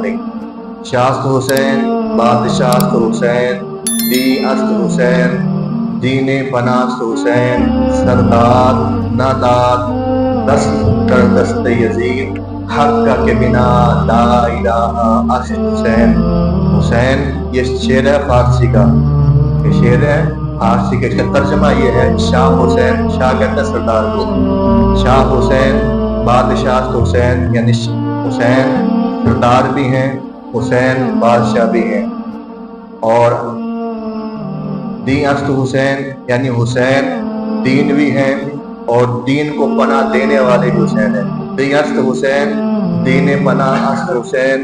نہیں۔ شاست حسین، بادشاست حسین، دی است حسین، دین پناست حسین، سردار ناداد دست کر دست یزید، حق کا کے بنا لا الہ است حسین۔ حسین یہ شعر ہے فارسی کا، یہ شعر ہے فارسی کا، اس کا ترجمہ یہ ہے شاہ حسین، شاہ کہتے ہیں سردار کو، شاہ حسین بادشاہ حسین یعنی حسین سردار بھی ہیں، حسین بادشاہ بھی ہیں، اور دین است حسین یعنی حسین دین بھی ہیں اور دین کو پناہ دینے والے بھی حسین ہیں۔ دین است حسین، دین پناہ است حسین،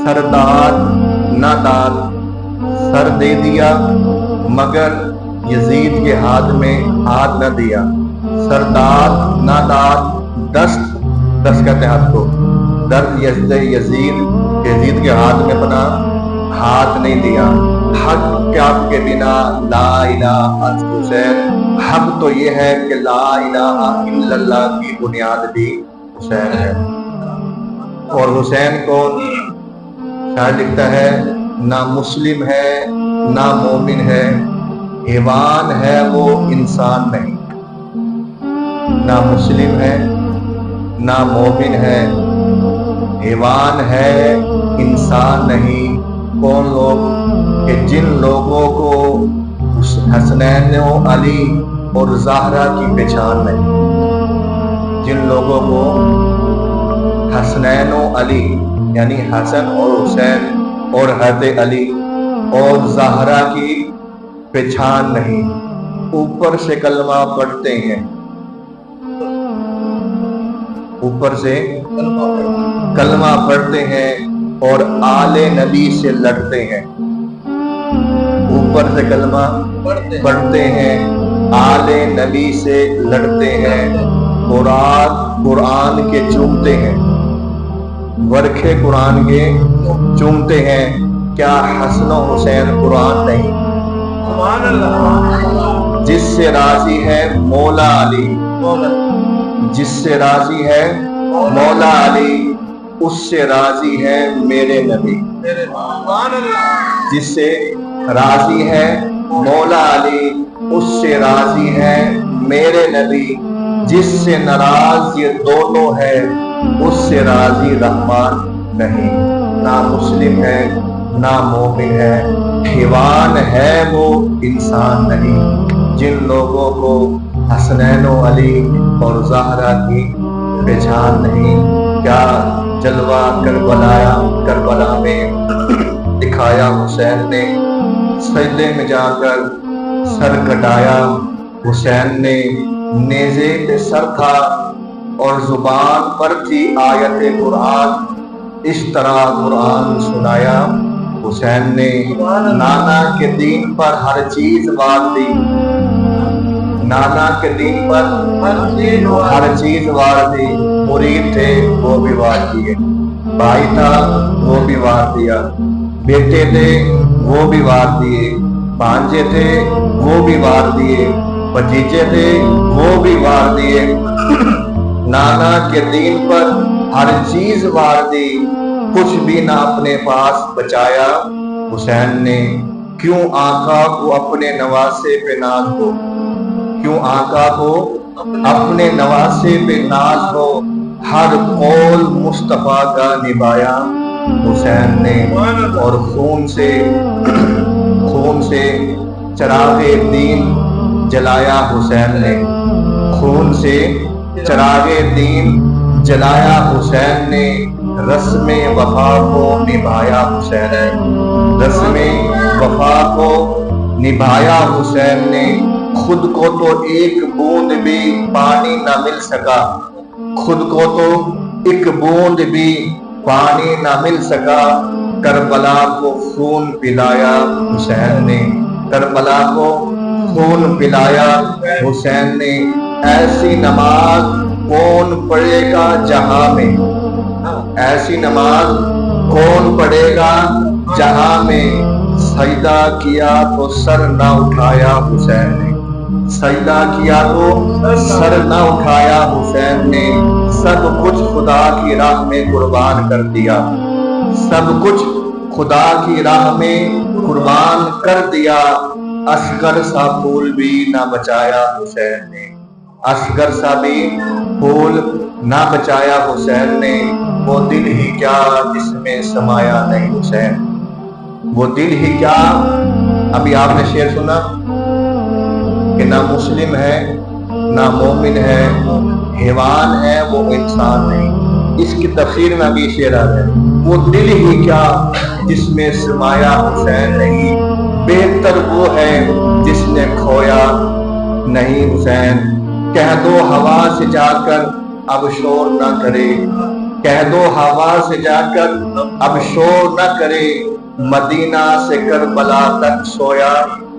سردار نہ داد، سر دے دیا مگر یزید کے ہاتھ میں ہاتھ نہ دیا، سردار نہ داد، دست کہتے ہیں ہاتھ کو، درد یزید کے ہاتھ میں اپنا ہاتھ نہیں دیا، حق کے بنا لا الہ الا حسین، حق تو یہ ہے کہ لا الہ الا اللہ کی بنیاد بھی حسین ہے۔ اور حسین کو شاعر لکھتا ہے نہ مسلم ہے نہ مومن ہے، حیوان ہے وہ انسان نہیں، نہ مسلم ہے نہ مومن ہے، حیوان ہے انسان نہیں۔ کون لوگ کہ جن لوگوں کو حسنین و علی اور زہرا کی پہچان نہیں، جن لوگوں کو حسنین و علی یعنی حسن اور حسین اور حضرت علی اور زہرا کی پہچان نہیں، اوپر سے کلمہ پڑھتے ہیں، اوپر سے کلمہ پڑھتے ہیں اور آل نبی سے لڑتے ہیں، اوپر سے کلمہ پڑھتے ہیں آل نبی سے لڑتے ہیں، قرآن کے چومتے ہیں، ورکھے قرآن کے چومتے ہیں، کیا حسن و حسین قرآن نہیں؟ جس سے راضی ہے مولا علی، جس سے راضی ہے مولا علی، اس سے راضی ہے میرے نبی، جس سے راضی ہے مولا علی اس سے راضی ہے میرے نبی، جس سے ناراض یہ دونوں ہے اس سے راضی رحمان نہیں، نہ مسلم ہے نہ مومن ہے، حیوان ہے وہ انسان نہیں۔ جن لوگوں کو حسنین و علی اور زہرا کی پہچان نہیں، کیا جلوہ کربلا میں دکھایا حسین نے، سجدے میں جا کر سر کٹایا حسین نے، نیزے پہ سر تھا اور زبان پر تھی آیت قرآن، اس طرح قرآن سنایا حسین نے، نانا کے دین پر ہر چیز وار دی، نانا کے دین پر ہر چیز وار دی، مرید تھے وہ بھی وار دیے، بھائی تھا وہ بھی وار دیا، بیٹے تھے وہ بھی وار دیے، بھانجے تھے وہ بھی وار دیے، بھتیجے تھے وہ بھی وار دیے، نانا کے دین پر ہر چیز وار دی، کچھ بھی نہ اپنے پاس بچایا حسین نے، کیوں آقا کو اپنے نواسے پہ ناز ہو، کیوں آقا کو اپنے نواسے پہ ناز ہو، ہر قول مصطفیٰ کا نبھایا حسین نے، اور خون سے چراغ دین جلایا حسین نے، خون سے چراغ دین جلایا حسین نے، رسم وفا کو نبھایا حسین نے، رسم وفا کو نبھایا حسین نے، خود کو تو ایک بوند بھی پانی نہ مل سکا، خود کو تو ایک بوند بھی پانی نہ مل سکا، کربلا کو خون پلایا حسین نے، کربلا کو خون پلایا حسین نے، ایسی نماز کون پڑھے گا جہاں میں، ایسی نماز کون پڑھے گا جہاں میں، سجدہ کیا تو سر نہ اٹھایا حسین نے، سجدہ کیا تو سر نہ اٹھایا حسین نے، سب کچھ خدا کی راہ میں قربان کر دیا، سب کچھ خدا کی راہ میں قربان کر دیا، اصغر سا پھول بھی نہ بچایا حسین نے، اصغر سا بھی پھول نہ بچایا حسین نے، وہ دل ہی کیا جس میں سمایا نہیں حسین، وہ دل ہی کیا۔ ابھی آپ نے شعر سنا کہ نہ مسلم ہے نہ مومن ہے، حیوان ہے وہ انسان نہیں، اس کی تفسیر میں ابھی شعر آ ہے، وہ دل ہی کیا جس میں سمایا حسین نہیں، بہتر وہ ہے جس نے کھویا نہیں حسین۔ کہہ دو ہوا سے جا کر اب شور نہ کرے، کہہ دو ہوا سے جا کر اب شور نہ کرے، مدینہ سے کربلا تک سویا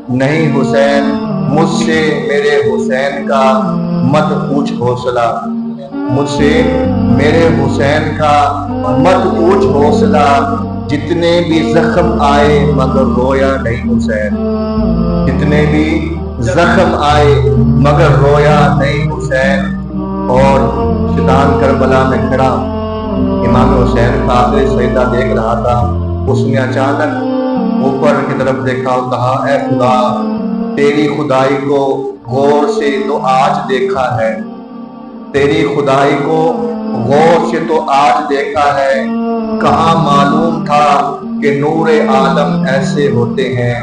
نہیں حسین، مجھ سے میرے حسین کا مت پوچھ حوصلہ، مجھ سے میرے حسین کا مت پوچھ حوصلہ، جتنے بھی زخم آئے مگر رویا نہیں حسین، جتنے بھی زخم آئے مگر رویا نہیں حسین۔ اور شیطان کربلا میں کھڑا امام حسین کا آخری سجدہ دیکھ رہا تھا، اس نے اچانک اوپر کی طرف دیکھا اور کہا، اے خدا تیری خدائی کو غور سے تو آج دیکھا ہے، تیری خدائی کو غور سے تو آج دیکھا ہے، کہاں معلوم تھا کہ نور عالم ایسے ہوتے ہیں،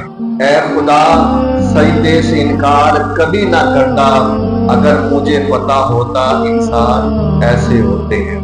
اے خدا سجدے سے انکار کبھی نہ کرتا، اگر مجھے پتا ہوتا انسان ایسے ہوتے ہیں۔